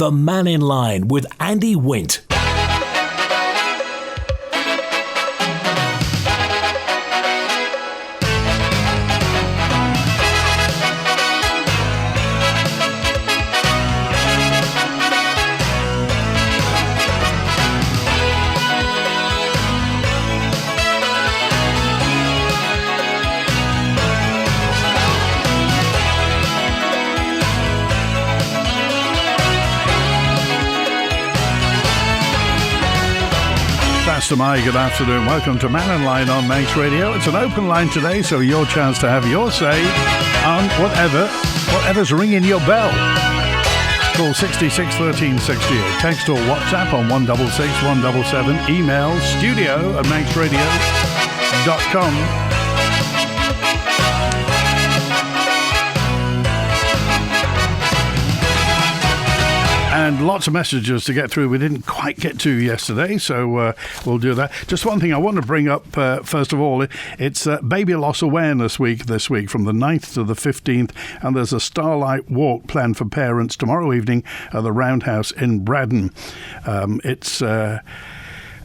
The Mannin Line with Andy Wint. Good afternoon. Welcome to Mannin Line on Manx Radio. It's an open line today, so your chance to have your say on whatever's ringing your bell. Call 66 13 68. Text or WhatsApp on 166 177. Email studio@manxradio.com. And lots of messages to get through we didn't quite get to yesterday, so we'll do that. Just one thing I want to bring up, first of all, it's Baby Loss Awareness Week this week from the 9th to the 15th, and there's a Starlight Walk planned for parents tomorrow evening at the Roundhouse in Braddon. It's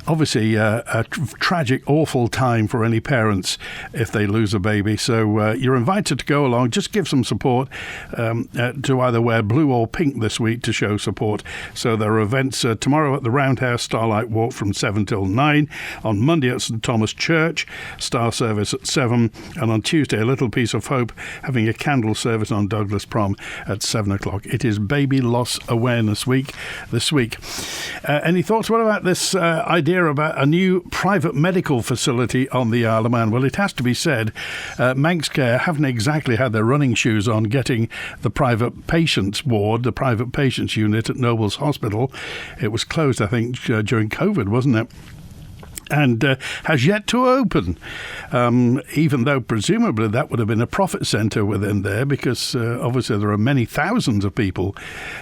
obviously a tragic, awful time for any parents if they lose a baby. So you're invited to go along. Just give some support to either wear blue or pink this week to show support. So there are events tomorrow at the Roundhouse, Starlight Walk from 7 till 9. On Monday at St Thomas Church, Star Service at 7. And on Tuesday, a Little Piece of Hope having a candle service on Douglas Prom at 7 o'clock. It is Baby Loss Awareness Week this week. Any thoughts? What about this idea about a new private medical facility on the Isle of Man? Well, it has to be said, Manx Care haven't exactly had their running shoes on getting the private patients ward, the private patients unit at Nobles Hospital. It was closed, I think, during COVID, wasn't it? And has yet to open, even though presumably that would have been a profit centre within there, because obviously there are many thousands of people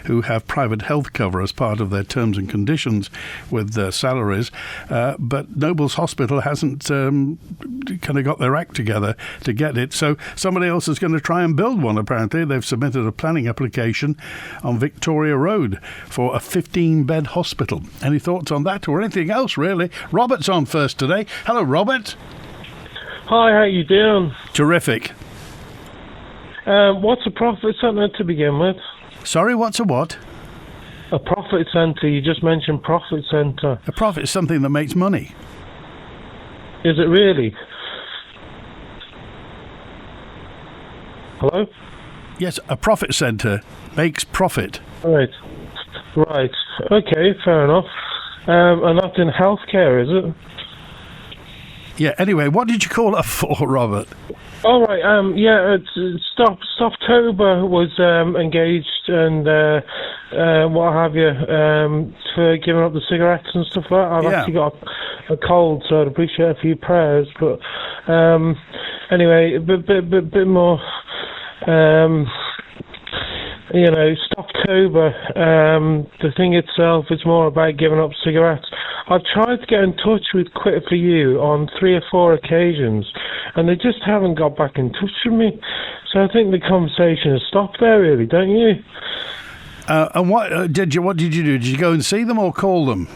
who have private health cover as part of their terms and conditions with their salaries, but Nobles Hospital hasn't kind of got their act together to get it, so somebody else is going to try and build one. Apparently they've submitted a planning application on Victoria Road for a 15-bed hospital. Any thoughts on that or anything else, really? Robert's on first today. Hello, Robert. Hi, how you doing? Terrific. What's a profit centre to begin with? Sorry, what's a what? A profit centre. You just mentioned profit centre. A profit is something that makes money. Is it really? Hello? Yes, a profit centre makes profit. Right. Okay, fair enough. And that's in healthcare, is it? Yeah, anyway, what did you call it for, Robert? All right, Stoptober was engaged and what have you, for giving up the cigarettes and stuff like that. I've actually got a cold, so I'd appreciate a few prayers. But anyway, a bit more... Stoptober, the thing itself is more about giving up cigarettes. I've tried to get in touch with Quit For You on 3 or 4 occasions, and they just haven't got back in touch with me. So I think the conversation has stopped there, really, don't you? And what did you do? Did you go and see them or call them?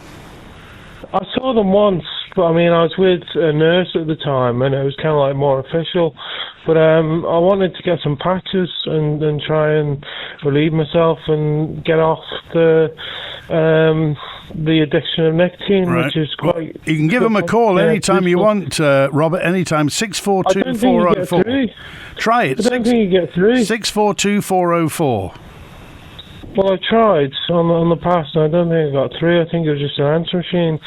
I saw them once, but I mean, I was with a nurse at the time, and it was kind of like more official. But I wanted to get some patches and try and relieve myself and get off the addiction of nicotine, right, which is quite... Well, you can give them a call anytime you want, Robert, anytime, 642-404. Try it. I don't think you get through. 642-404. Well, I tried on the past, and I don't think I got through. I think it was just an answer machine.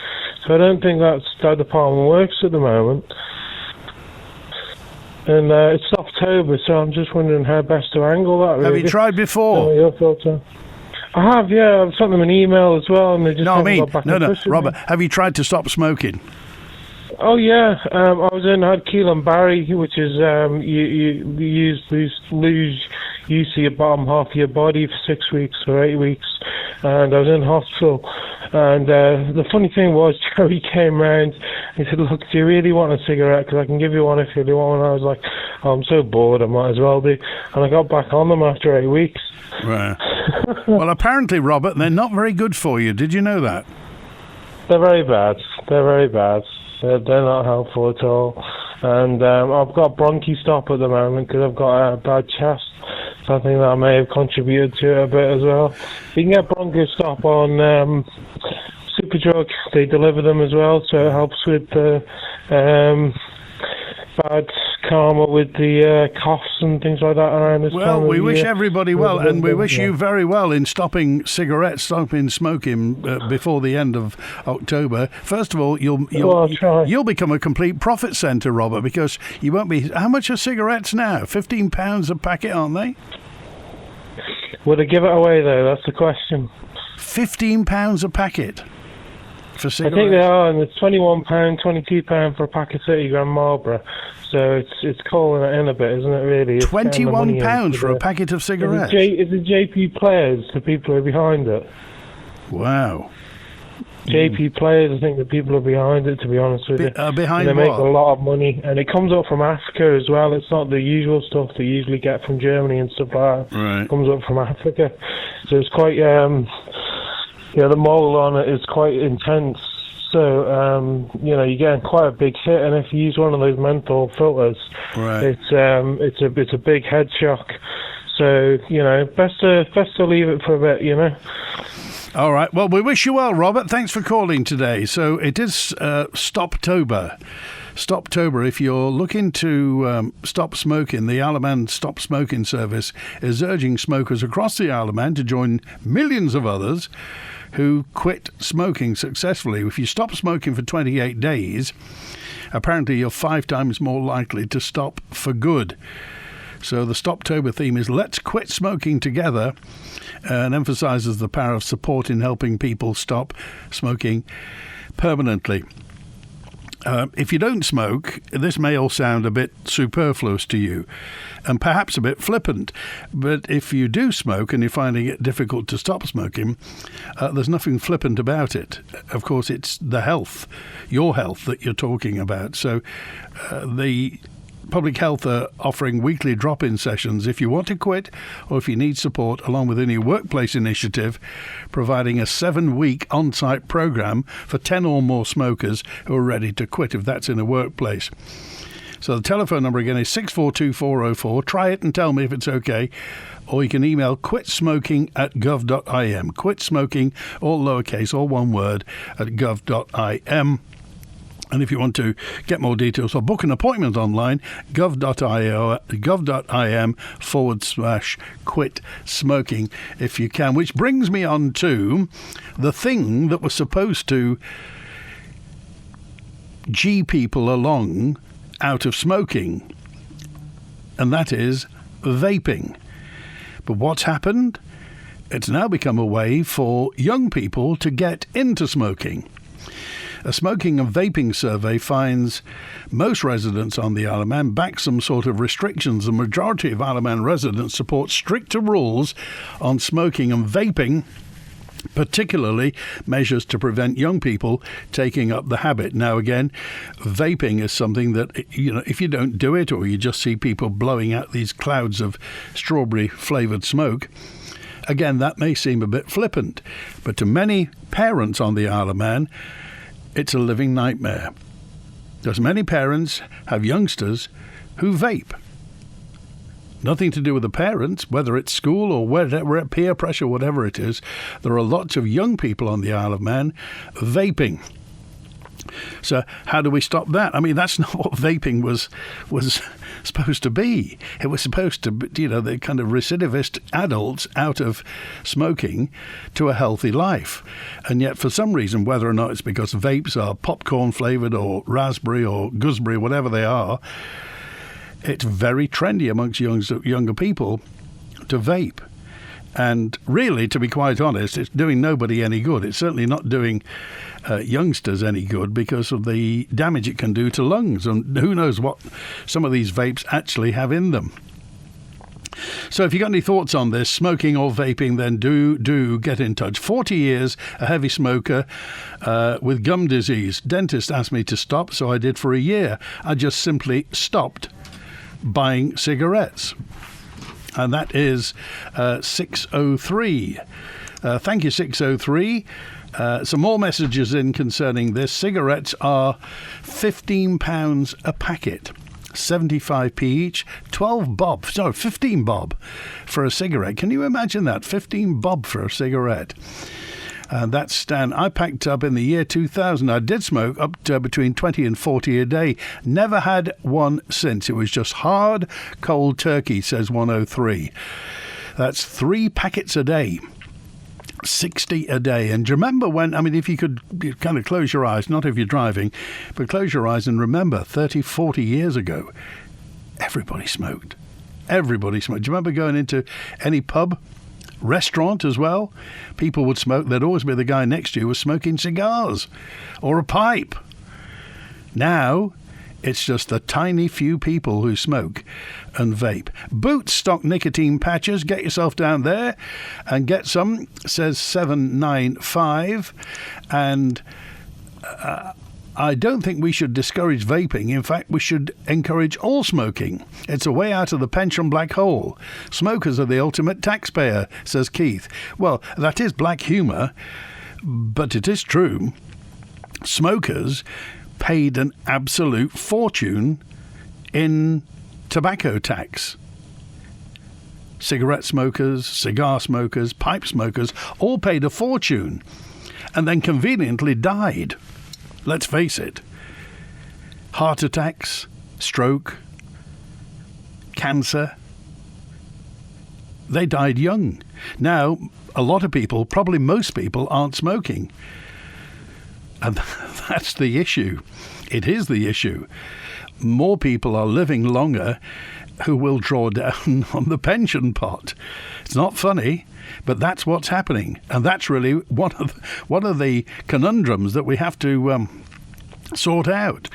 So I don't think that department works at the moment. And it's October, so I'm just wondering how best to angle that, really. Have you tried before? Your thoughts are? I have, yeah. I've sent them an email as well, and they just haven't got back in touch with Robert, me. have you tried to stop smoking? Oh, yeah. I had Keelan Barry, which is you lose use of your bottom half of your body for 6 weeks or 8 weeks, and I was in hospital. And the funny thing was, Joey came round. He said, "Look, do you really want a cigarette? Because I can give you one if you really want one." I was like, "Oh, I'm so bored, I might as well do." And I got back on them after 8 weeks. Right. Well, apparently, Robert, they're not very good for you. Did you know that? They're very bad. They're very bad. They're not helpful at all. And I've got bronchi-stop at the moment because I've got a bad chest. So I think that may have contributed to it a bit as well. You can get bronchi-stop on Superdrug. They deliver them as well, so it helps with the bad karma with the coughs and things like that around this time. Well, we wish year. everybody well, and we wish you very well in stopping cigarettes, stopping smoking before the end of October. First of all, you'll become a complete profit centre, Robert, because you won't be. How much are cigarettes now? £15 a packet, aren't they? Will they give it away though? That's the question. £15 a packet for cigarettes. I think they are, and it's £21, £22 for a pack of 30 gram Marlboro. So it's calling it in a bit, isn't it? Really, it's £21 for a packet of cigarettes. Is it JP Players, the people who are behind it? Wow. JP Players, I think the people who are behind it. To be honest with you, behind they what? make a lot of money, and it comes up from Africa as well. It's not the usual stuff they usually get from Germany and stuff like that. Right. It comes up from Africa, so it's quite. The mold on it is quite intense. So, you're getting quite a big hit, and if you use one of those menthol filters, right, it's a big head shock. So, best to leave it for a bit, All right. Well, we wish you well, Robert. Thanks for calling today. So it is Stoptober. Stoptober. If you're looking to stop smoking, the Isle of Man Stop Smoking Service is urging smokers across the Isle of Man to join millions of others who quit smoking successfully. If you stop smoking for 28 days, apparently you're 5 times more likely to stop for good. So the Stoptober theme is Let's Quit Smoking Together, and emphasises the power of support in helping people stop smoking permanently. If you don't smoke, this may all sound a bit superfluous to you and perhaps a bit flippant, but if you do smoke and you're finding it difficult to stop smoking, there's nothing flippant about it. Of course, it's the health, your health, that you're talking about. So the Public Health are offering weekly drop-in sessions if you want to quit or if you need support, along with a new workplace initiative providing a 7-week on-site program for 10 or more smokers who are ready to quit if that's in a workplace. So the telephone number again is 642-404. Try it and tell me if it's okay. Or you can email quitsmoking@gov.im. Quitsmoking, all lowercase, all one word, at gov.im. And if you want to get more details or book an appointment online, gov.im/quit smoking if you can. Which brings me on to the thing that was supposed to G people along out of smoking, and that is vaping. But what's happened? It's now become a way for young people to get into smoking. A smoking and vaping survey finds most residents on the Isle of Man back some sort of restrictions. The majority of Isle of Man residents support stricter rules on smoking and vaping, particularly measures to prevent young people taking up the habit. Now, again, vaping is something that, if you don't do it or you just see people blowing out these clouds of strawberry-flavoured smoke, again, that may seem a bit flippant. But to many parents on the Isle of Man, it's a living nightmare. Because many parents have youngsters who vape. Nothing to do with the parents, whether it's school or whatever, peer pressure, whatever it is. There are lots of young people on the Isle of Man vaping. So how do we stop that? I mean, that's not what vaping was supposed to be. It was supposed to be, the kind of recidivist adults out of smoking to a healthy life. And yet, for some reason, whether or not it's because vapes are popcorn flavoured or raspberry or gooseberry, whatever they are, it's very trendy amongst younger people to vape. And really, to be quite honest, it's doing nobody any good. It's certainly not doing youngsters any good because of the damage it can do to lungs. And who knows what some of these vapes actually have in them. So if you've got any thoughts on this, smoking or vaping, then do get in touch. 40 years, a heavy smoker with gum disease. Dentist asked me to stop, so I did for a year. I just simply stopped buying cigarettes. and that is 603. Thank you, 603. Some more messages in concerning this. Cigarettes are £15 a packet, 75p each, 15 bob for a cigarette. Can you imagine that? 15 bob for a cigarette. And that's Stan. I packed up in the year 2000. I did smoke up to between 20 and 40 a day. Never had one since. It was just hard, cold turkey, says 103. That's 3 packets a day. 60 a day. And do you remember when, if you could kind of close your eyes, not if you're driving, but close your eyes and remember 30, 40 years ago, everybody smoked. Everybody smoked. Do you remember going into any pub, restaurant as well? People would smoke. There'd always be the guy next to you was smoking cigars or a pipe. Now, it's just the tiny few people who smoke and vape. Boots stock nicotine patches. Get yourself down there and get some, says 795. And I don't think we should discourage vaping. In fact, we should encourage all smoking. It's a way out of the pension black hole. Smokers are the ultimate taxpayer, says Keith. Well, that is black humour, but it is true. Smokers paid an absolute fortune in tobacco tax. Cigarette smokers, cigar smokers, pipe smokers all paid a fortune and then conveniently died. Let's face it. Heart attacks, stroke, cancer. They died young. Now, a lot of people, probably most people, aren't smoking. And that's the issue. It is the issue. More people are living longer who will draw down on the pension pot. It's not funny, but that's what's happening. And that's really one of the conundrums that we have to sort out.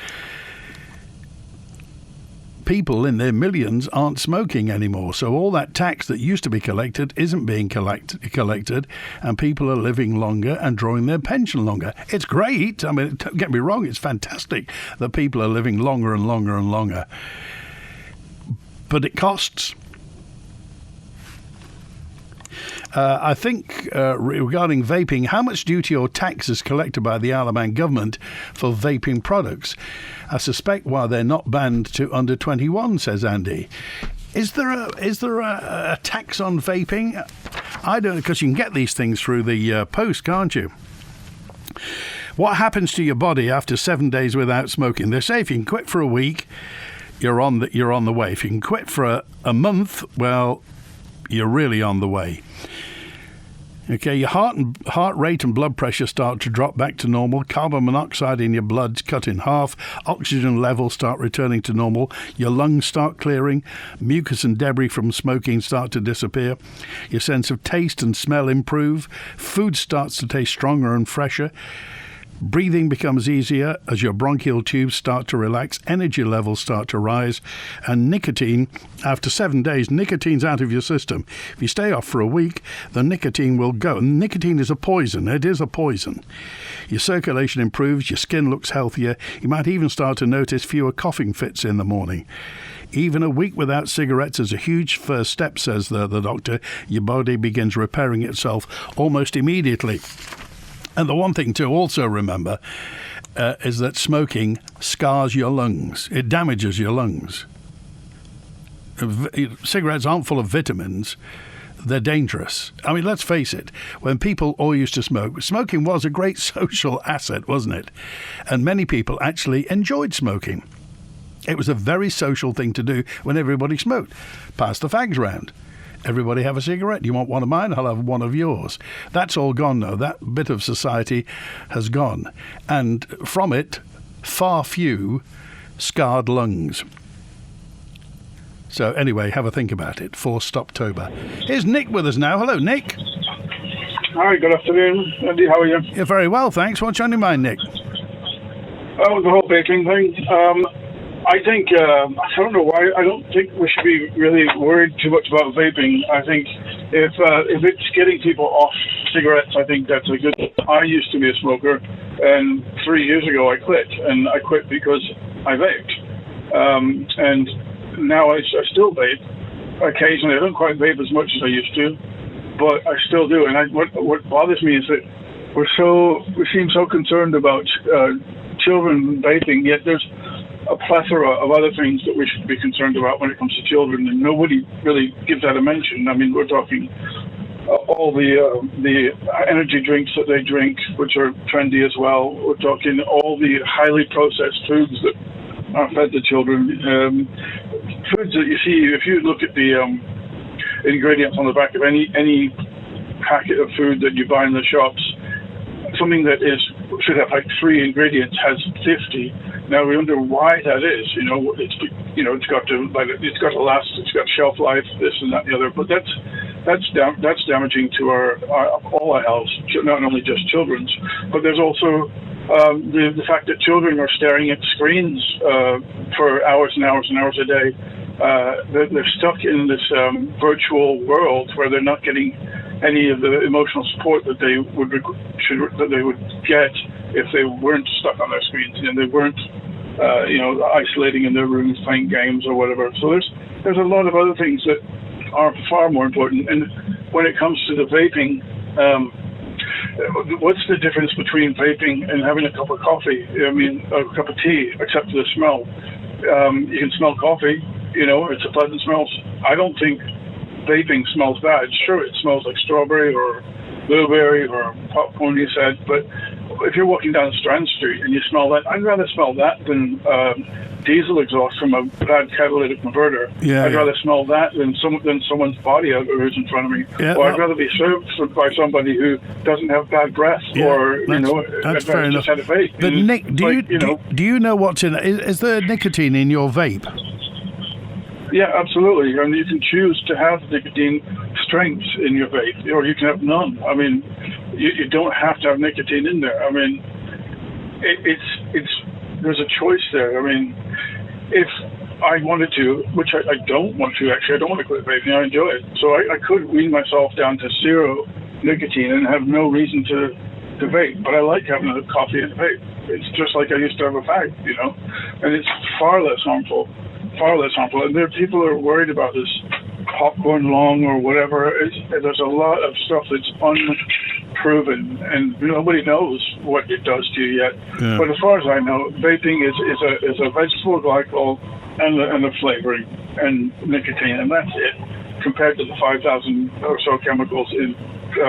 People in their millions aren't smoking anymore, so all that tax that used to be collected isn't being collected, and people are living longer and drawing their pension longer. It's great. Don't get me wrong, it's fantastic that people are living longer and longer and longer. But it costs. I think regarding vaping, how much duty or tax is collected by the Isle of Man government for vaping products? I suspect why they're not banned to under 21, says Andy. Is there a tax on vaping? I don't know, because you can get these things through the post, can't you? What happens to your body after 7 days without smoking? They say if you can quit for a week, you're on the way. If you can quit for a month, well, you're really on the way. Okay, your heart rate and blood pressure start to drop back to normal. Carbon monoxide in your blood's cut in half. Oxygen levels start returning to normal. Your lungs start clearing. Mucus and debris from smoking start to disappear. Your sense of taste and smell improve. Food starts to taste stronger and fresher. Breathing becomes easier as your bronchial tubes start to relax, energy levels start to rise, and nicotine, after 7 days, nicotine's out of your system. If you stay off for a week, the nicotine will go. Nicotine is a poison. It is a poison. Your circulation improves, your skin looks healthier. You might even start to notice fewer coughing fits in the morning. Even a week without cigarettes is a huge first step, says the doctor. Your body begins repairing itself almost immediately. And the one thing to also remember is that smoking scars your lungs. It damages your lungs. Cigarettes aren't full of vitamins. They're dangerous. Let's face it. When people all used to smoke, smoking was a great social asset, wasn't it? And many people actually enjoyed smoking. It was a very social thing to do when everybody smoked. Pass the fags round. Everybody have a cigarette. You want one of mine? I'll have one of yours. That's all gone now. That bit of society has gone. And from it, far few scarred lungs. So anyway, have a think about it for Stoptober. Here's Nick with us now. Hello, Nick. Hi, good afternoon. Andy, how are you? You're very well, thanks. What's on your mind, Nick? Oh, the whole baking thing. I think, I don't know why, I don't think we should be really worried too much about vaping. I think if it's getting people off cigarettes, I think that's a good thing. I used to be a smoker, and 3 years ago I quit, and I quit because I vaped. And now I still vape, occasionally. I don't quite vape as much as I used to, but I still do. And what bothers me is that we seem so concerned about children vaping, yet there's a plethora of other things that we should be concerned about when it comes to children, and nobody really gives that a mention. I mean, we're talking all the energy drinks that they drink, which are trendy as well. We're talking all the highly processed foods that are fed to children. Foods that you see, if you look at the ingredients on the back of any packet of food that you buy in the shops, something that should have like 3 ingredients has 50. Now we wonder why that is. It's got to last. It's got shelf life. This and that and the other. But that's damaging to all our health, not only just children's. But there's also the fact that children are staring at screens for hours and hours and hours a day. They're stuck in this virtual world where they're not getting any of the emotional support that they would get if they weren't stuck on their screens and they weren't isolating in their rooms playing games or whatever. So there's a lot of other things that are far more important. And when it comes to the vaping, what's the difference between vaping and having a cup of coffee? I mean, a cup of tea, except for the smell. You can smell coffee, it's a pleasant smell. I don't think vaping smells bad. Sure, it smells like strawberry or blueberry or popcorn, you said, but if you're walking down Strand Street and you smell that, I'd rather smell that than diesel exhaust from a bad catalytic converter. I'd rather smell that than someone's body odor who's in front of me. Or I'd rather be served by somebody who doesn't have bad breath or, that's fair enough. just had a vape. But Nick, do you know what's in it? Is there nicotine in your vape? Yeah, absolutely. And you can choose to have nicotine strengths in your vape, or you can have none. I mean, you don't have to have nicotine in there. I mean, there's a choice there. I mean, if I wanted to, which I don't want to actually, I don't want to quit vaping. I enjoy it, so I could wean myself down to 0 nicotine and have no reason to vape. But I like having a coffee and vape. It's just like I used to have a fag, and it's far less harmful. And there are people who are worried about this popcorn lung or whatever. There's a lot of stuff that's unproven, and nobody knows what it does to you yet. Yeah. But as far as I know, vaping is a vegetable glycol and the flavoring and nicotine, and that's it, compared to the 5,000 or so chemicals in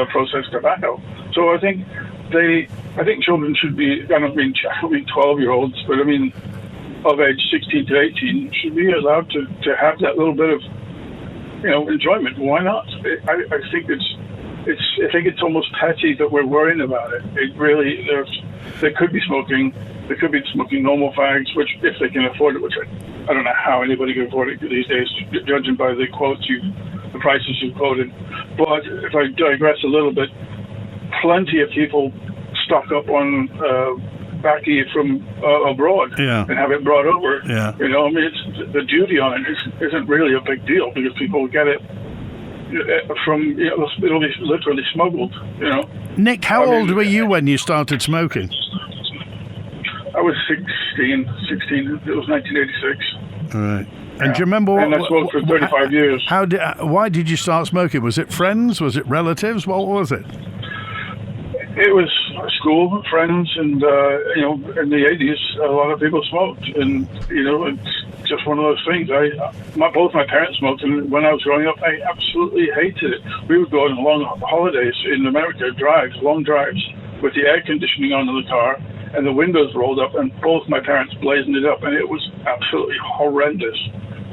processed tobacco. So I think children should be, I don't mean 12-year-olds, but I mean of age 16 to 18 should be allowed to have that little bit of enjoyment. Why not? I think it's almost petty that we're worrying about it. It really, they could be smoking normal fags, which if they can afford it, which I don't know how anybody can afford it these days, judging by the the prices you quoted. But if I digress a little bit, plenty of people stock up on baccy from abroad and have it brought over. I mean, it's, the duty on it isn't really a big deal because people get it from, it'll be literally smuggled, Nick, how old were you when you started smoking? I was 16. It was 1986. All right. And do you remember and I smoked for 35 years. Why did you start smoking? Was it friends? Was it relatives? What was it? It was school, friends, and, in the 80s, a lot of people smoked. And, it's just one of those things. Both my parents smoked, and when I was growing up, I absolutely hated it. We would go on long holidays in America, long drives, with the air conditioning on in the car, and the windows rolled up, and both my parents blazing it up, and it was absolutely horrendous.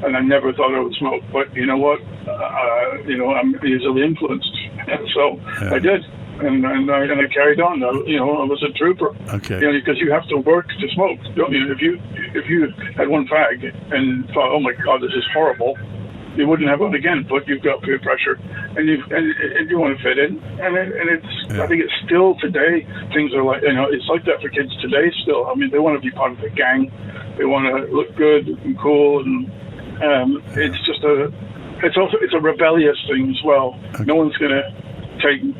And I never thought I would smoke, but you know what? I'm easily influenced, and so I did. And I carried on. I was a trooper. Okay. Because you have to work to smoke, don't you? If you had one fag and thought, oh my God, this is horrible, you wouldn't have one again. But you've got peer pressure, and you want to fit in. And it's I think it's still today. Things are like it's like that for kids today. Still, I mean, they want to be part of the gang. They want to look good and cool, and it's a rebellious thing as well. Okay. No one's gonna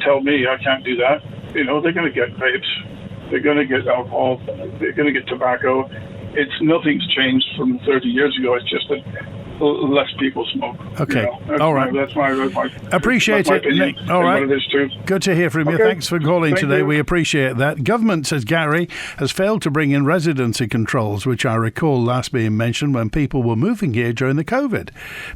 tell me I can't do that. They're going to get vapes, they're going to get alcohol, they're going to get tobacco. Nothing's changed from 30 years ago. It's just that less people smoke. Okay. That's All right. That's my Appreciate that's my it. opinion. All right. What it is too. Good to hear from you. Okay. Thanks for calling Thank today. you. We appreciate that. Government, says Gary, has failed to bring in residency controls, which I recall last being mentioned when people were moving here during the COVID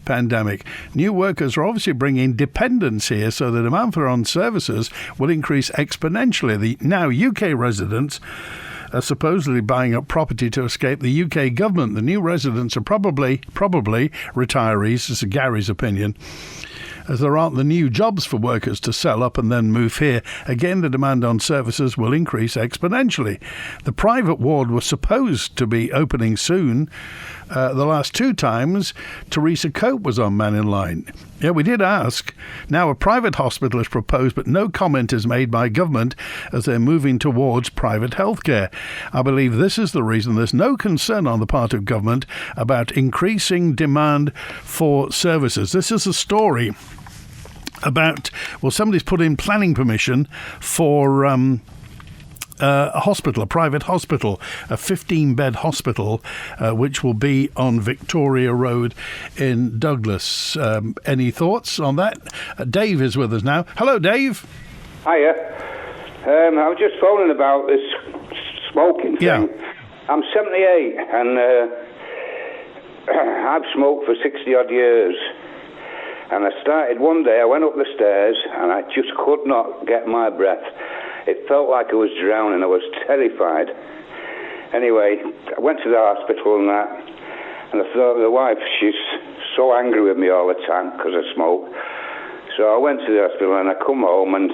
pandemic. New workers are obviously bringing dependents here, so the demand for on services will increase exponentially. The now UK residents are supposedly buying up property to escape the UK government. The new residents are probably retirees, this is Gary's opinion, as there aren't the new jobs for workers to sell up and then move here. Again, the demand on services will increase exponentially. The private ward was supposed to be opening soon. The last two times, Teresa Cope was on Mannin Line. Yeah, we did ask. Now a private hospital is proposed, but no comment is made by government as they're moving towards private healthcare. I believe this is the reason there's no concern on the part of government about increasing demand for services. This is a story about, well, somebody's put in planning permission for a hospital, a private hospital, a 15-bed hospital, which will be on Victoria Road in Douglas. Any thoughts on that? Dave is with us now. Hello, Dave. Hiya. I was just phoning about this smoking thing. Yeah. I'm 78 and I've smoked for 60-odd years. And I started one day, I went up the stairs and I just could not get my breath. It felt like I was drowning. I was terrified. Anyway, I went to the hospital and that, and I thought the wife, she's so angry with me all the time because I smoke. So I went to the hospital and I come home and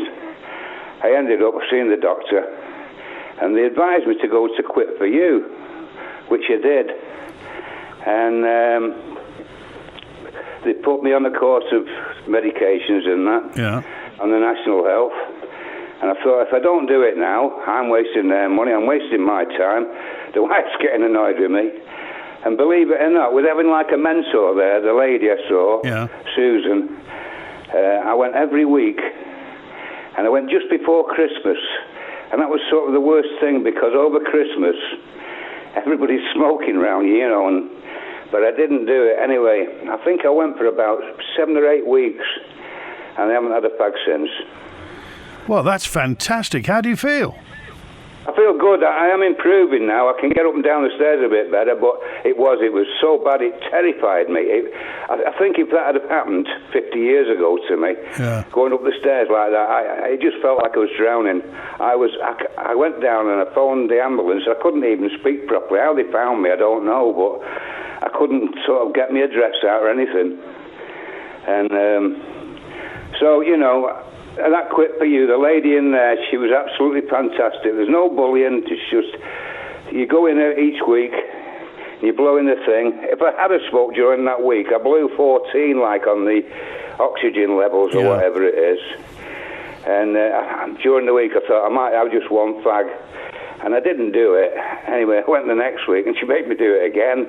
I ended up seeing the doctor, and they advised me to go to Quit For You, which I did. And they put me on a course of medications and that, on the National Health. And I thought, if I don't do it now, I'm wasting their money, I'm wasting my time. The wife's getting annoyed with me. And believe it or not, with having like a mentor there, the lady I saw, Susan, I went every week. And I went just before Christmas. And that was sort of the worst thing, because over Christmas, everybody's smoking around you, but I didn't do it. Anyway, I think I went for about 7 or 8 weeks, and I haven't had a fag since. Well, that's fantastic. How do you feel? I feel good. I am improving now. I can get up and down the stairs a bit better, but it was so bad it terrified me. I think if that had happened 50 years ago to me, going up the stairs like that, it just felt like I was drowning. I went down and I phoned the ambulance. I couldn't even speak properly. How they found me, I don't know, but I couldn't sort of get my address out or anything. And so, and that Quit For You, the lady in there, she was absolutely fantastic. There's no bullying. It's just, you go in there each week, you blow in the thing. If I had a smoke during that week, I blew 14, like on the oxygen levels or whatever it is. And during the week, I thought I might have just one fag. And I didn't do it. Anyway, I went the next week and she made me do it again.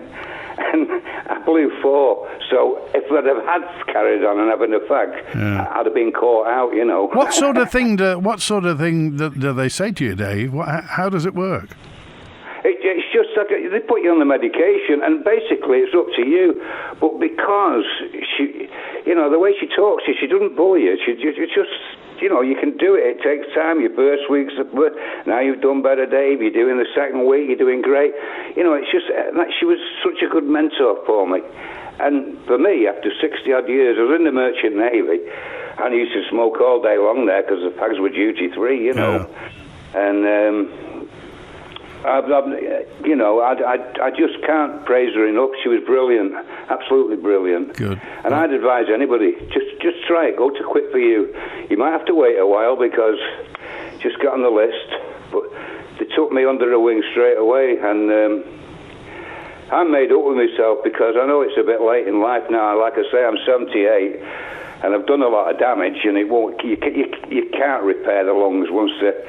And I blew 4. So if I'd have had carried on and having a fag, I'd have been caught out, What sort of thing do they say to you, Dave? How does it work? It's just like they put you on the medication, and basically it's up to you. But because she, the way she talks to you, she doesn't bully you. She just, you can do it. It takes time. Your first week's now you've done better, Dave. You're doing the second week. You're doing great. It's just like she was such a good mentor for me. And for me, after 60-odd years, I was in the Merchant Navy, and I used to smoke all day long there because the fags were duty-free, And I just can't praise her enough. She was brilliant, absolutely brilliant. Good. And I'd advise anybody, just try it. Go to Quit For You. You might have to wait a while because just got on the list, but they took me under the wing straight away, and I'm made up with myself because I know it's a bit late in life now. Like I say, I'm 78, and I've done a lot of damage, and it won't. You can't repair the lungs once they're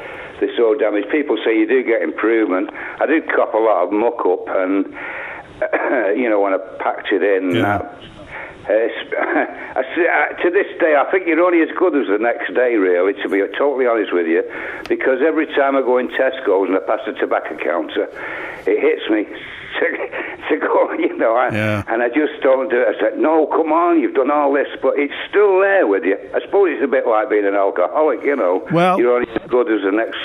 so damaged. People say you do get improvement. I did cop a lot of muck up, and when I packed it in. To this day, I think you're only as good as the next day, really, to be totally honest with you, because every time I go in Tesco's and I pass the tobacco counter, it hits me to go, and I just don't do it. I said, no, come on, you've done all this, but it's still there with you. I suppose it's a bit like being an alcoholic, Well, you're only as good as the next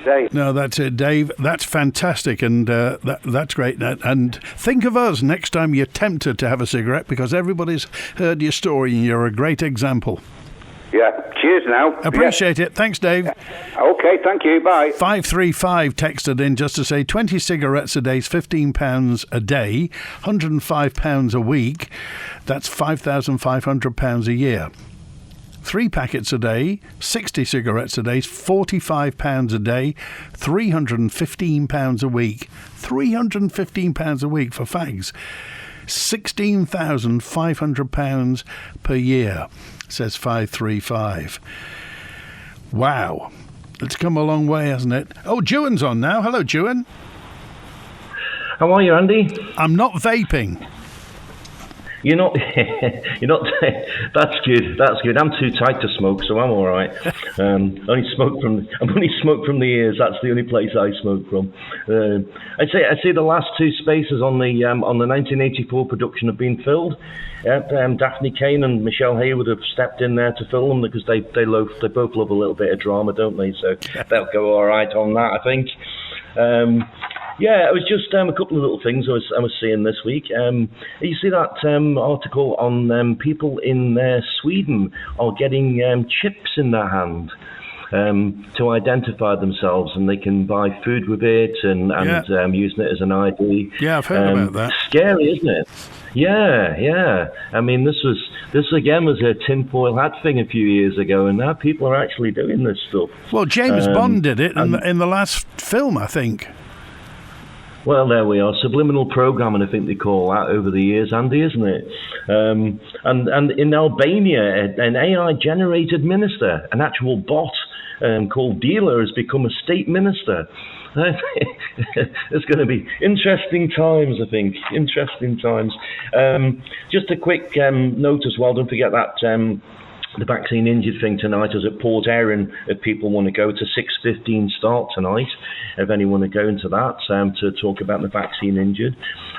day. No, that's it, Dave. That's fantastic, and that's great. And think of us next time you're tempted to have a cigarette, because everybody's heard your story and you're a great example. Yeah, cheers now. Appreciate it. Thanks, Dave. Okay, thank you. Bye. 535 texted in just to say 20 cigarettes a day is £15 a day, £105 a week. That's £5,500 a year. 3 packets a day, 60 cigarettes a day is £45 a day, £315 a week. £315 a week for fags. £16,500 per year, says 535. Wow. It's come a long way, hasn't it? Oh, Juan's on now. Hello, Juan. How are you, Andy? I'm not vaping. You're not. That's good. That's good. I'm too tight to smoke, so I'm all right. I'm only smoke from the ears. That's the only place I smoke from. I'd say the last 2 spaces on the 1984 production have been filled. Daphne Kane and Michelle Hayward have stepped in there to fill them because they both love a little bit of drama, don't they? So they'll go all right on that, I think. Yeah, it was just a couple of little things I was seeing this week. You see that article on people in Sweden are getting chips in their hand to identify themselves, and they can buy food with it and using it as an ID. Yeah, I've heard about that. Scary, isn't it? Yeah. I mean, this again was a tinfoil hat thing a few years ago, and now people are actually doing this stuff. Well, James Bond did it in the last film, I think. Well, there we are. Subliminal programming, I think they call that over the years, Andy, isn't it? And in Albania, an AI-generated minister, an actual bot called Dealer, has become a state minister. It's going to be interesting times, I think. Interesting times. Just a quick note as well. Don't forget that the vaccine injured thing tonight is at Port Erin. If people want to go to 6:15 start tonight, if anyone want to go into that to talk about the vaccine injured.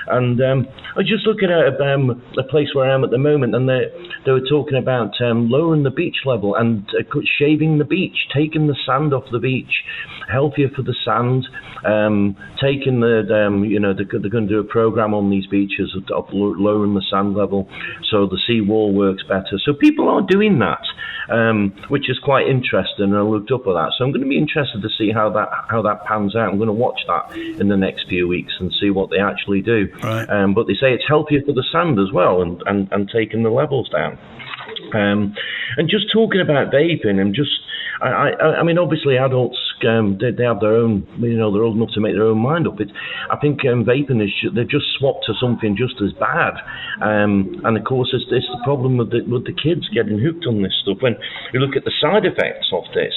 And I was just looking at a place where I am at the moment, and they were talking about lowering the beach level and shaving the beach, taking the sand off the beach, healthier for the sand. Taking they're going to do a program on these beaches of lowering the sand level so the seawall works better. So people are doing that, which is quite interesting, and I looked up at that. So I'm going to be interested to see how that pans out. I'm going to watch that in the next few weeks and see what they actually do. Right. But they say it's healthier for the sand as well, and taking the levels down. And just talking about vaping, I mean, obviously adults, they have their own, they're old enough to make their own mind up. I think vaping they've just swapped to something just as bad. And of course, it's the problem with the kids getting hooked on this stuff. When you look at the side effects of this,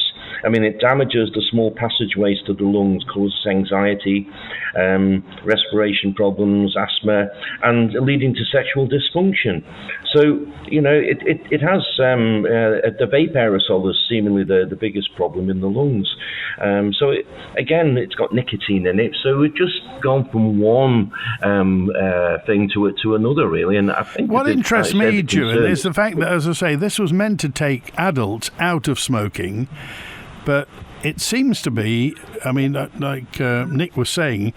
I mean, it damages the small passageways to the lungs, causes anxiety, respiration problems, asthma, and leading to sexual dysfunction. So, it has, the vape aerosol is seemingly the biggest problem in the lungs. It's got nicotine in it, so it's just gone from one thing to another, really. And I think what interests me, Julian, is the fact that, as I say, this was meant to take adults out of smoking, but it seems to be, I mean, like Nick was saying,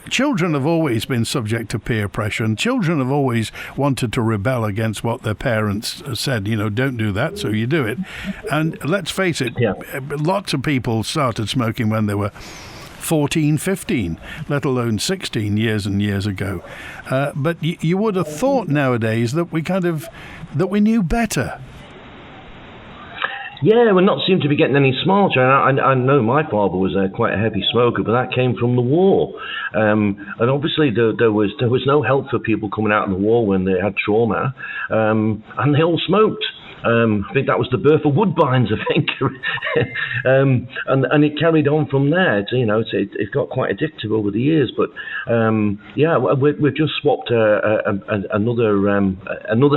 children have always been subject to peer pressure, and children have always wanted to rebel against what their parents said, don't do that, so you do it. And let's face it, lots of people started smoking when they were 14, 15, let alone 16 years and years ago. But you would have thought nowadays that we knew better. Yeah, we're not seem to be getting any smarter. I know my father was quite a heavy smoker, but that came from the war. And obviously there was no help for people coming out of the war when they had trauma, and they all smoked. I think that was the birth of Woodbines, I think. And it carried on from there. It got quite addictive over the years. But we've just swapped another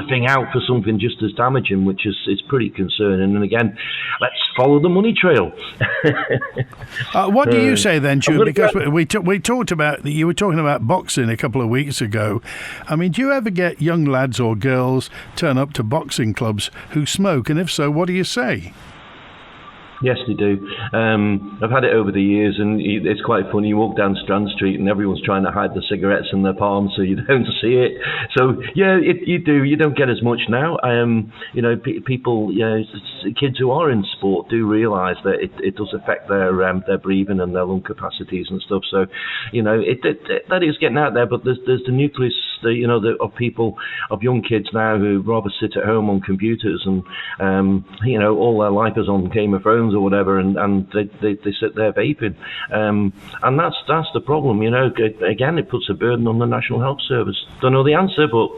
thing out for something just as damaging, which is pretty concerning. And again, let's follow the money trail. What do you say then, Jude? Because we talked about, you were talking about boxing a couple of weeks ago. I mean, do you ever get young lads or girls turn up to boxing clubs who smoke? And if so, what do you say? Yes, they do. I've had it over the years, and it's quite funny. You walk down Strand Street, and everyone's trying to hide the cigarettes in their palms so you don't see it. So yeah, you do. You don't get as much now. People, kids who are in sport do realise that it does affect their breathing and their lung capacities and stuff. So, that is getting out there. But there's the nucleus, of people, of young kids now who rather sit at home on computers and all their life is on Game of Thrones or whatever, and they sit there vaping, and that's the problem. Again, it puts a burden on the National Health Service. Don't know the answer, but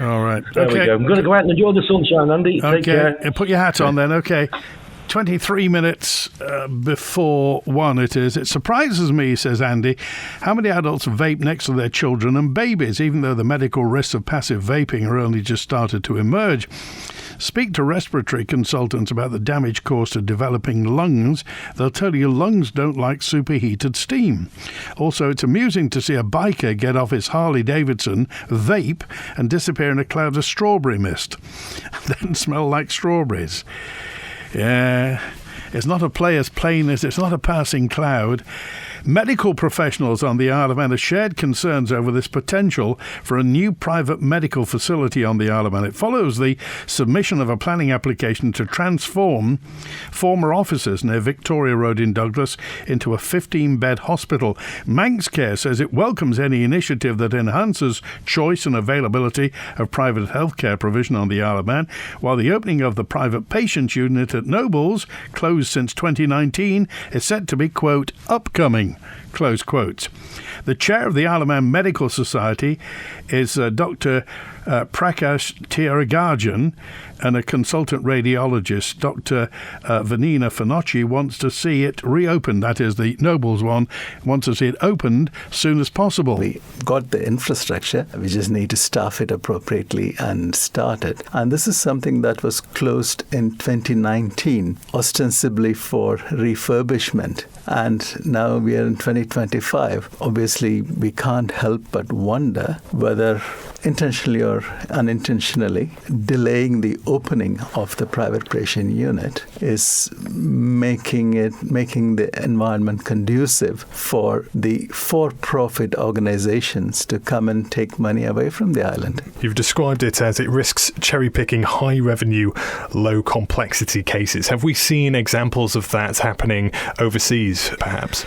all right, there we go. I'm going to go out and enjoy the sunshine, Andy. Okay, take care. Put your hat on then. Okay. 23 minutes before 1 it is. It surprises me, says Andy, how many adults vape next to their children and babies, even though the medical risks of passive vaping are only just started to emerge. Speak to respiratory consultants about the damage caused to developing lungs. They'll tell you lungs don't like superheated steam. Also, it's amusing to see a biker get off his Harley Davidson, vape, and disappear in a cloud of strawberry mist. Then smell like strawberries. Yeah, it's not a player's plainness, it's not a passing cloud. Medical professionals on the Isle of Man have shared concerns over this potential for a new private medical facility on the Isle of Man. It follows the submission of a planning application to transform former offices near Victoria Road in Douglas into a 15-bed hospital. Manx Care says it welcomes any initiative that enhances choice and availability of private healthcare provision on the Isle of Man, while the opening of the private patients unit at Nobles, closed since 2019, is set to be, quote, upcoming. Close quotes. The chair of the Isle of Man Medical Society is Dr. Prakash Thiagarajan, and a consultant radiologist, Dr. Vanina Finocchi, wants to see it reopened. That is, the Nobles one wants to see it opened as soon as possible. We got the infrastructure. We just need to staff it appropriately and start it. And this is something that was closed in 2019, ostensibly for refurbishment. And now we are in 2025. Obviously, we can't help but wonder whether intentionally or unintentionally delaying the opening of the private patient unit is making the environment conducive for the for-profit organizations to come and take money away from the island. You've described it as it risks cherry-picking high-revenue, low-complexity cases. Have we seen examples of that happening overseas, perhaps?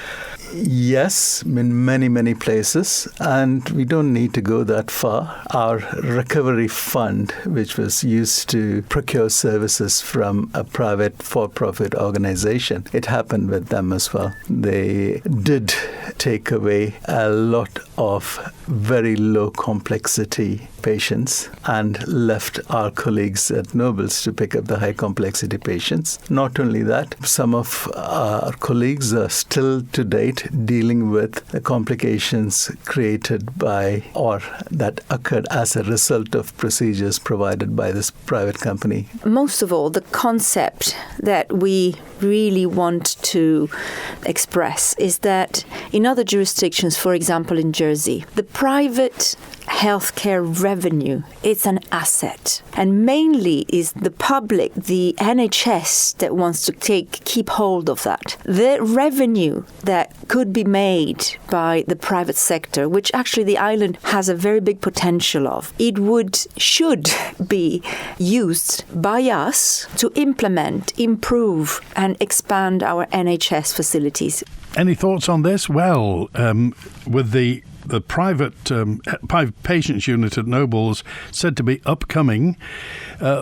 Yes, in many, many places, and we don't need to go that far. Our recovery fund, which was used to procure services from a private for-profit organization, it happened with them as well. They did take away a lot of very low complexity patients and left our colleagues at Nobles to pick up the high complexity patients. Not only that, some of our colleagues are still to date dealing with the complications created by or that occurred as a result of procedures provided by this private company. Most of all, the concept that we really want to express is that in other jurisdictions, for example in Jersey, the private healthcare revenue, it's an asset. And mainly is the public, the NHS, that wants to keep hold of that. The revenue that could be made by the private sector, which actually the island has a very big potential of, should be used by us to implement, improve and expand our NHS facilities. Any thoughts on this? Well, with the private patients unit at Nobles said to be upcoming,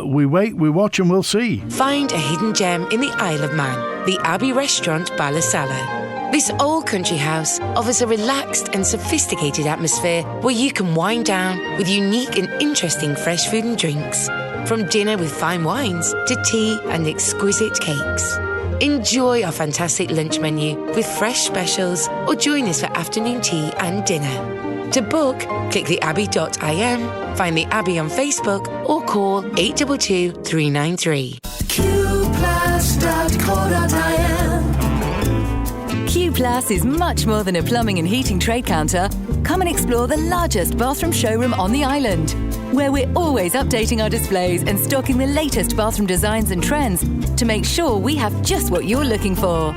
we wait, we watch and we'll see. Find a hidden gem in the Isle of Man, the Abbey Restaurant Ballasalla. This old country house offers a relaxed and sophisticated atmosphere where you can wind down with unique and interesting fresh food and drinks. from dinner with fine wines to tea and exquisite cakes. Enjoy our fantastic lunch menu with fresh specials or join us for afternoon tea and dinner. To book, click theabbey.im, find The Abbey on Facebook or call 822 393. Q Plus is much more than a plumbing and heating trade counter. Come and explore the largest bathroom showroom on the island, where we're always updating our displays and stocking the latest bathroom designs and trends to make sure we have just what you're looking for.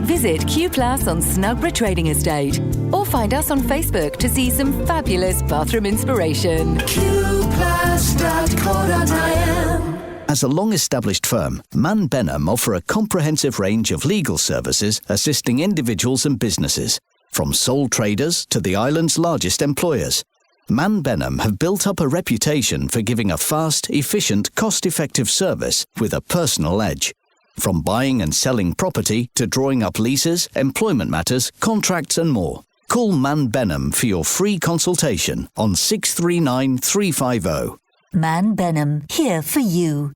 Visit Q Plus on Snugborough Trading Estate or find us on Facebook to see some fabulous bathroom inspiration. qplus.co.im. As a long-established firm, Mann Benham offer a comprehensive range of legal services assisting individuals and businesses, from sole traders to the island's largest employers. Mann Benham have built up a reputation for giving a fast, efficient, cost-effective service with a personal edge. From buying and selling property to drawing up leases, employment matters, contracts and more. Call Mann Benham for your free consultation on 639 350. Mann Benham, here for you.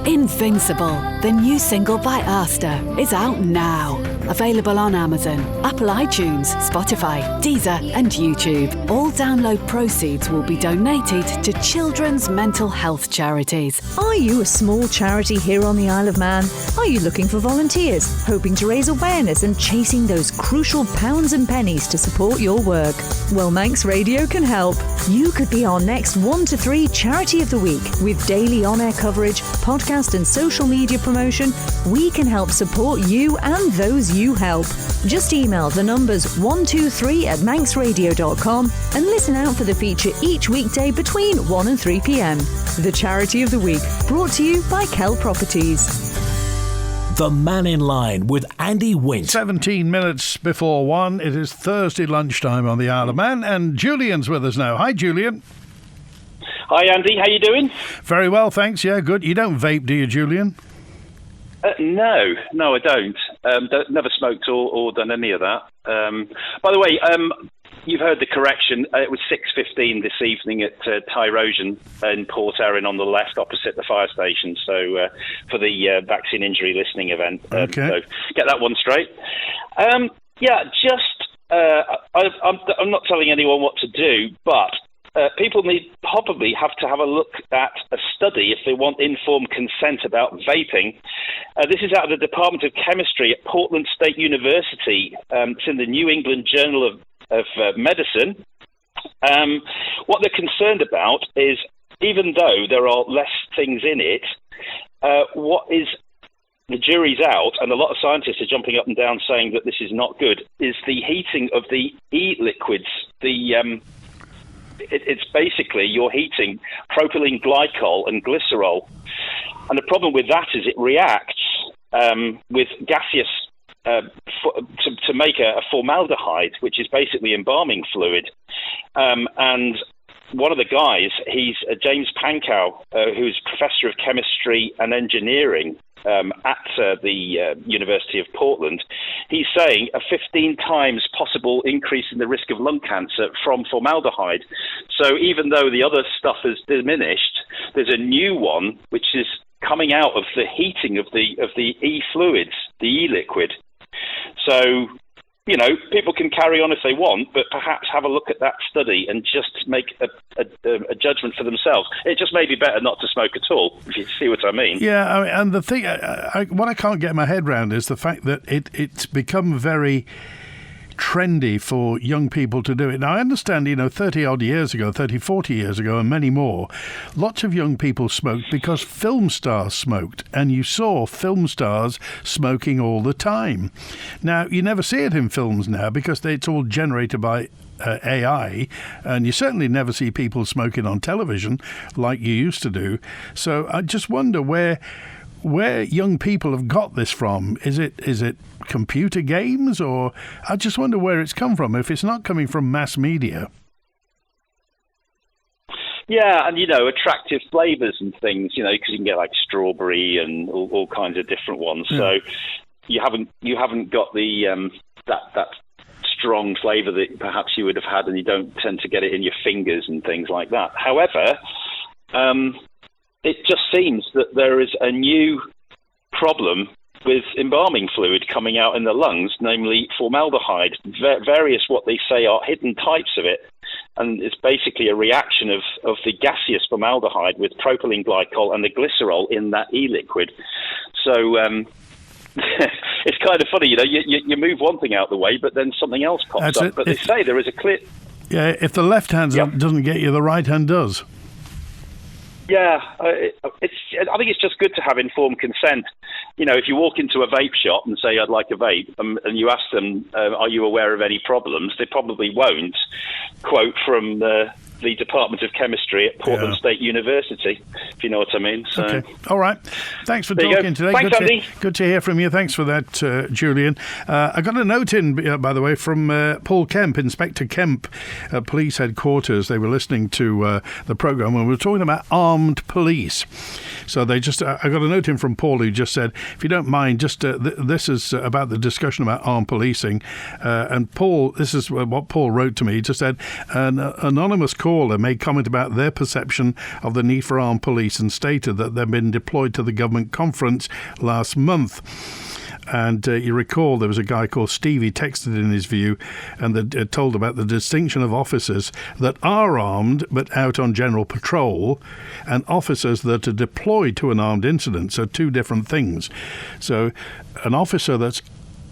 Invincible, the new single by Asta, is out now. Available on Amazon, Apple iTunes, Spotify, Deezer and YouTube. All download proceeds will be donated to children's mental health charities. Are you a small charity here on the Isle of Man? Are you looking for volunteers, hoping to raise awareness and chasing those crucial pounds and pennies to support your work? Well, Manx Radio can help. You could be our next 1 to 3 Charity of the Week. With daily on-air coverage, podcast and social media promotion, we can help support you and those you help. Just email the numbers 123@manxradio.com and listen out for the feature each weekday between 1 and 3 p.m. The Charity of the Week, brought to you by Kell Properties. The Mannin Line with Andy Wint. 17 minutes before 1. It is Thursday lunchtime on the Isle of Man, and Julian's with us now. Hi, Julian. Hi, Andy. How you doing? Very well, thanks. Yeah, good. You don't vape, do you, Julian? No, I don't. Never smoked or done any of that. By the way, you've heard the correction. It was 6:15 this evening at Tyrosian in Port Erin on the left, opposite the fire station. So for the vaccine injury listening event. Okay. So get that one straight. I'm not telling anyone what to do, but people probably have to have a look at a study if they want informed consent about vaping. This is out of the Department of Chemistry at Portland State University. It's in the New England Journal of Medicine. What they're concerned about is, even though there are less things in it, the jury's out, and a lot of scientists are jumping up and down saying that this is not good, is the heating of the e-liquids. It's basically you're heating propylene glycol and glycerol. And the problem with that is it reacts with gaseous to make a formaldehyde, which is basically embalming fluid. And one of the guys, he's James Pankow, who's Professor of Chemistry and Engineering at the University of Portland. He's saying a 15 times possible increase in the risk of lung cancer from formaldehyde. So even though the other stuff has diminished, there's a new one which is coming out of the heating of the e-fluids, the e-liquid. So, people can carry on if they want, but perhaps have a look at that study and just make a judgment for themselves. It just may be better not to smoke at all, if you see what I mean. Yeah, and the thing, what I can't get my head around is the fact that it's become very trendy for young people to do it. Now, I understand, 30-odd years ago, 30, 40 years ago, and many more, lots of young people smoked because film stars smoked, and you saw film stars smoking all the time. Now, you never see it in films now because it's all generated by AI, and you certainly never see people smoking on television like you used to do. So I just wonder where young people have got this from. Is it computer games, or I just wonder where it's come from if it's not coming from mass media. Yeah, and attractive flavors and things, because you can get like strawberry and all kinds of different ones. Yeah. So you haven't got the that strong flavor that perhaps you would have had, and you don't tend to get it in your fingers and things like that. However, it just seems that there is a new problem with embalming fluid coming out in the lungs, namely formaldehyde, various what they say are hidden types of it. And it's basically a reaction of the gaseous formaldehyde with propylene glycol and the glycerol in that e-liquid. So it's kind of funny, you move one thing out the way, but then something else pops up. But they say there is a clear... Yeah, if the left hand doesn't get you, the right hand does. Yeah, I think it's just good to have informed consent. If you walk into a vape shop and say, I'd like a vape, and you ask them, are you aware of any problems? They probably won't. Quote from the Department of Chemistry at Portland State University, if you know what I mean. So. Okay. All right. Thanks for there talking today. Thanks, Andy. Good to hear from you. Thanks for that, Julian. I got a note in, by the way, from Paul Kemp, Inspector Kemp at Police Headquarters. They were listening to the programme when we were talking about armed police. So I got a note in from Paul who just said, if you don't mind, this is about the discussion about armed policing. And Paul, this is what Paul wrote to me. He just said, an anonymous caller made comment about their perception of the need for armed police and stated that they'd been deployed to the government conference last month. And you recall there was a guy called Stevie texted in his view and told about the distinction of officers that are armed but out on general patrol and officers that are deployed to an armed incident. So two different things. So an officer that's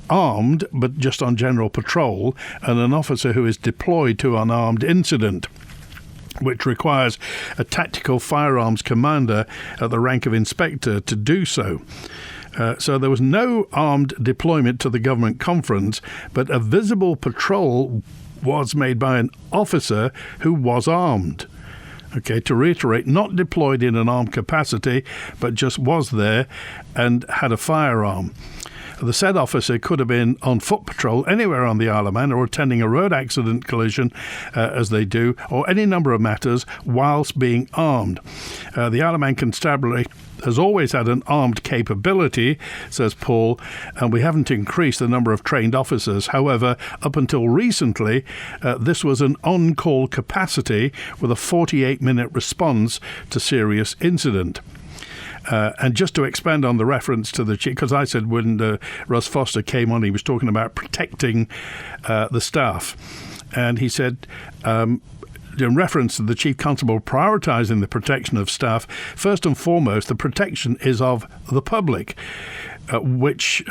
armed but just on general patrol and an officer who is deployed to an armed incident, which requires a tactical firearms commander at the rank of inspector to do so. So there was no armed deployment to the government conference, but a visible patrol was made by an officer who was armed. Okay, to reiterate, not deployed in an armed capacity, but just was there and had a firearm. The said officer could have been on foot patrol anywhere on the Isle of Man or attending a road accident collision, as they do, or any number of matters whilst being armed. The Isle of Man Constabulary has always had an armed capability, says Paul, and we haven't increased the number of trained officers. However, up until recently, this was an on-call capacity with a 48-minute response to serious incident. And just to expand on the reference to the chief, because I said when Russ Foster came on, he was talking about protecting the staff. And he said, in reference to the Chief Constable prioritising the protection of staff, first and foremost, the protection is of the public, which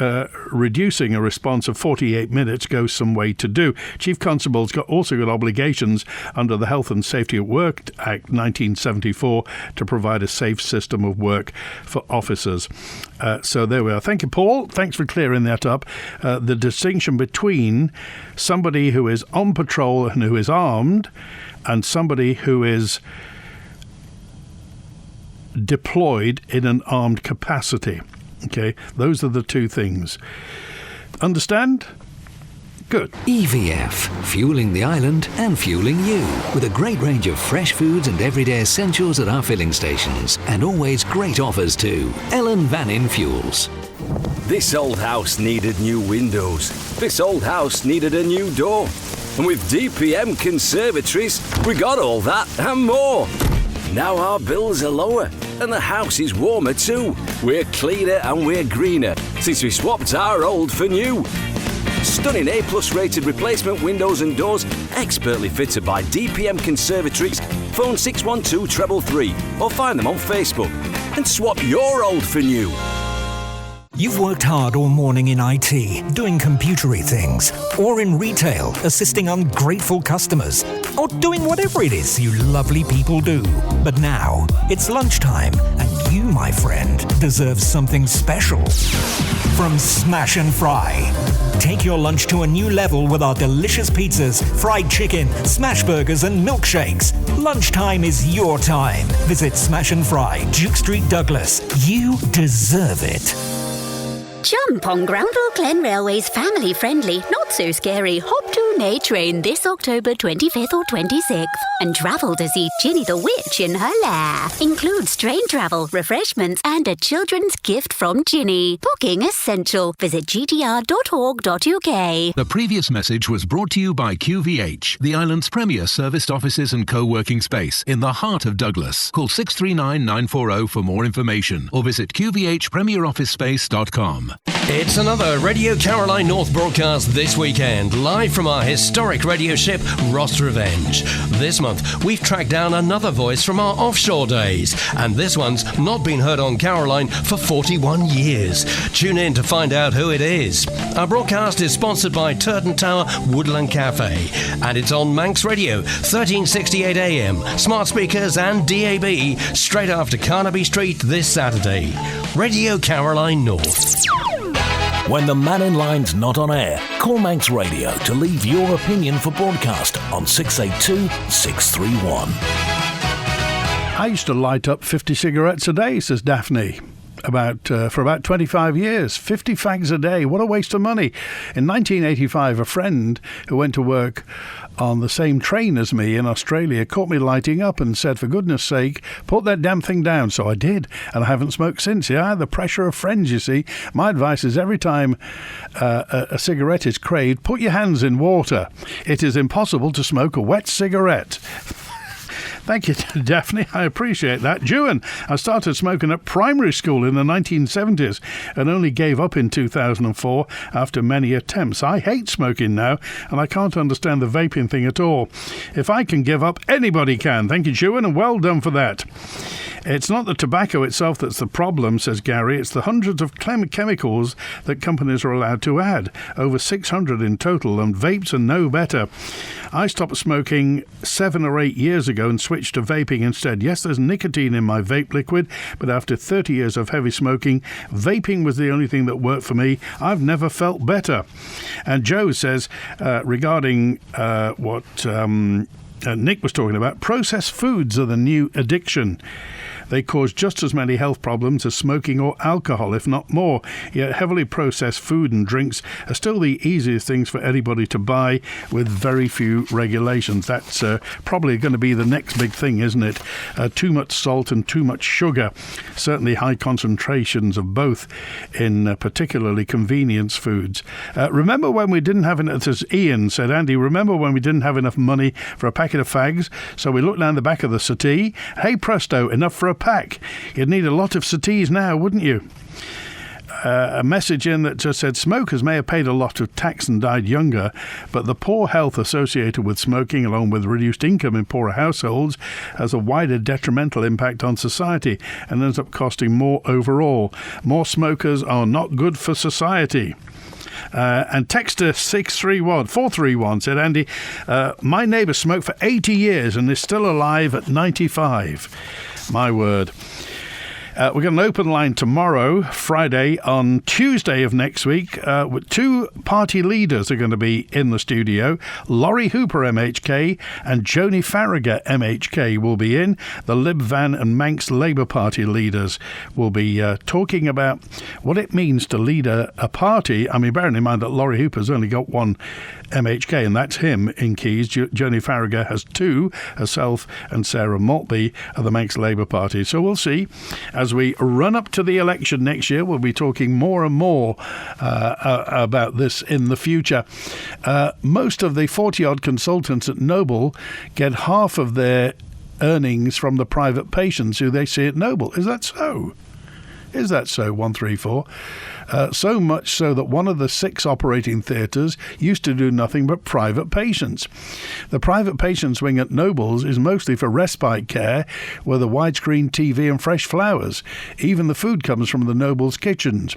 reducing a response of 48 minutes goes some way to do. Chief Constable's also got obligations under the Health and Safety at Work Act 1974 to provide a safe system of work for officers. So there we are. Thank you, Paul. Thanks for clearing that up. The distinction between somebody who is on patrol and who is armed and somebody who is deployed in an armed capacity. Okay, those are the two things. Understand? Good. EVF, fueling the island and fueling you. With a great range of fresh foods and everyday essentials at our filling stations. And always great offers too. Ellen Vannin Fuels. This old house needed new windows. This old house needed a new door. And with DPM Conservatories, we got all that and more. Now our bills are lower and the house is warmer too. We're cleaner and we're greener since we swapped our old for new. Stunning A+ rated replacement windows and doors, expertly fitted by DPM Conservatories. Phone 612 333 or find them on Facebook and swap your old for new. You've worked hard all morning in IT, doing computery things, or in retail, assisting ungrateful customers, or doing whatever it is you lovely people do. But now, it's lunchtime, and you, my friend, deserve something special. From Smash and Fry. Take your lunch to a new level with our delicious pizzas, fried chicken, smash burgers, and milkshakes. Lunchtime is your time. Visit Smash and Fry, Duke Street, Douglas. You deserve it. Jump on Groundhog Glen Railway's family-friendly, not-so-scary Hop to May train this October 25th or 26th and travel to see Ginny the Witch in her lair. Includes train travel, refreshments and a children's gift from Ginny. Booking essential. Visit gtr.org.uk. The previous message was brought to you by QVH, the island's premier serviced offices and co-working space in the heart of Douglas. Call 639 940 for more information or visit qvhpremierofficespace.com. It's another Radio Caroline North broadcast this weekend, live from our historic radio ship, Ross Revenge. This month, we've tracked down another voice from our offshore days, and this one's not been heard on Caroline for 41 years. Tune in to find out who it is. Our broadcast is sponsored by Turton Tower Woodland Cafe, and it's on Manx Radio, 1368 AM, smart speakers and DAB, straight after Carnaby Street this Saturday. Radio Caroline North. When the Mannin Line's not on air, call Manx Radio to leave your opinion for broadcast on 682 631. I used to light up 50 cigarettes a day, says Daphne. For about 25 years, 50 fags a day. What a waste of money. In 1985, a friend who went to work on the same train as me in Australia caught me lighting up and said, for goodness sake, put that damn thing down. So I did, and I haven't smoked since. Yeah, the pressure of friends, you see. My advice is every time a cigarette is craved, put your hands in water. It is impossible to smoke a wet cigarette. Thank you, Daphne. I appreciate that. Juan, I started smoking at primary school in the 1970s and only gave up in 2004 after many attempts. I hate smoking now, and I can't understand the vaping thing at all. If I can give up, anybody can. Thank you, Juan, and well done for that. It's not the tobacco itself that's the problem, says Gary. It's the hundreds of chemicals that companies are allowed to add. Over 600 in total, and vapes are no better. I stopped smoking 7 or 8 years ago and switched to vaping instead. Yes, there's nicotine in my vape liquid, but after 30 years of heavy smoking, vaping was the only thing that worked for me. I've never felt better. And Joe says, regarding what Nick was talking about, processed foods are the new addiction. They cause just as many health problems as smoking or alcohol, if not more. Yet heavily processed food and drinks are still the easiest things for anybody to buy with very few regulations. That's probably going to be the next big thing, isn't it? Too much salt and too much sugar. Certainly high concentrations of both in particularly convenience foods. Remember when we didn't have enough, as Ian said, Andy, remember when we didn't have enough money for a packet of fags? So we looked down the back of the settee. Hey presto, enough for a pack. You'd need a lot of settees now, wouldn't you? A message in that just said, smokers may have paid a lot of tax and died younger, but the poor health associated with smoking, along with reduced income in poorer households, has a wider detrimental impact on society and ends up costing more overall. More smokers are not good for society. And texter 431 said, Andy, my neighbour smoked for 80 years and is still alive at 95. My word. We've got an open line tomorrow, Friday. On Tuesday of next week, with two party leaders are going to be in the studio. Laurie Hooper, MHK, and Joni Farragher, MHK, will be in. The Lib Van and Manx Labour Party leaders will be talking about what it means to lead a party. I mean, bearing in mind that Laurie Hooper's only got one MHK, and that's him in Keys. Joni Farragher has two, herself and Sarah Maltby of the Manx Labour Party. So we'll see. As we run up to the election next year, we'll be talking more and more about this in the future. Most of the 40-odd consultants at Noble get half of their earnings from the private patients who they see at Noble. Is that so? Is that so, 134? So much so that one of the 6 operating theatres used to do nothing but private patients. The private patients wing at Nobles is mostly for respite care with a widescreen TV and fresh flowers. Even the food comes from the Nobles kitchens.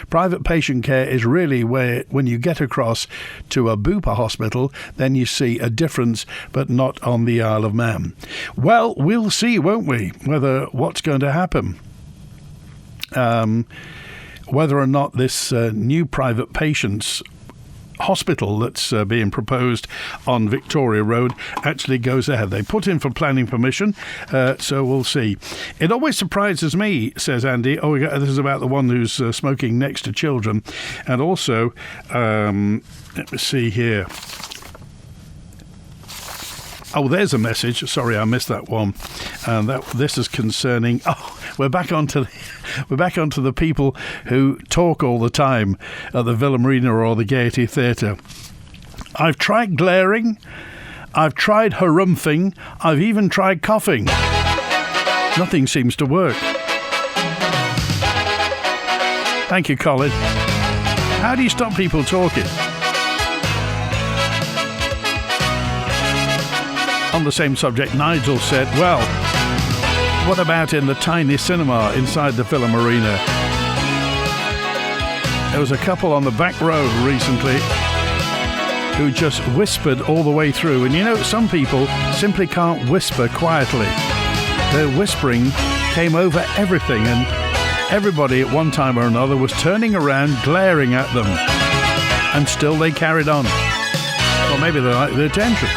Private patient care is really where, when you get across to a Bupa hospital, then you see a difference, but not on the Isle of Man. Well, we'll see, won't we, what's going to happen. Whether or not this new private patients hospital that's being proposed on Victoria Road actually goes ahead. They put in for planning permission, so we'll see. It always surprises me, says Andy. This is about the one who's smoking next to children. And also, let me see here. Oh, there's a message. Sorry, I missed that one. And this is concerning. Oh, we're back onto the people who talk all the time at the Villa Marina or the Gaiety Theatre. I've tried glaring. I've tried harumphing. I've even tried coughing. Nothing seems to work. Thank you, Colin. How do you stop people talking? On the same subject, Nigel said, well, what about in the tiny cinema inside the Villa Marina? There was a couple on the back row recently who just whispered all the way through. And you know, some people simply can't whisper quietly. Their whispering came over everything, and everybody at one time or another was turning around, glaring at them. And still they carried on. Or maybe they like the attention.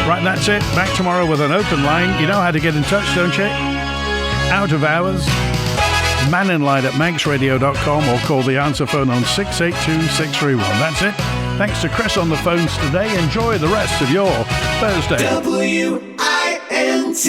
Right, that's it. Back tomorrow with an open line. You know how to get in touch, don't you? Out of hours. Mannin Line at manxradio.com or call the answer phone on 682-631. That's it. Thanks to Chris on the phones today. Enjoy the rest of your Thursday. WINT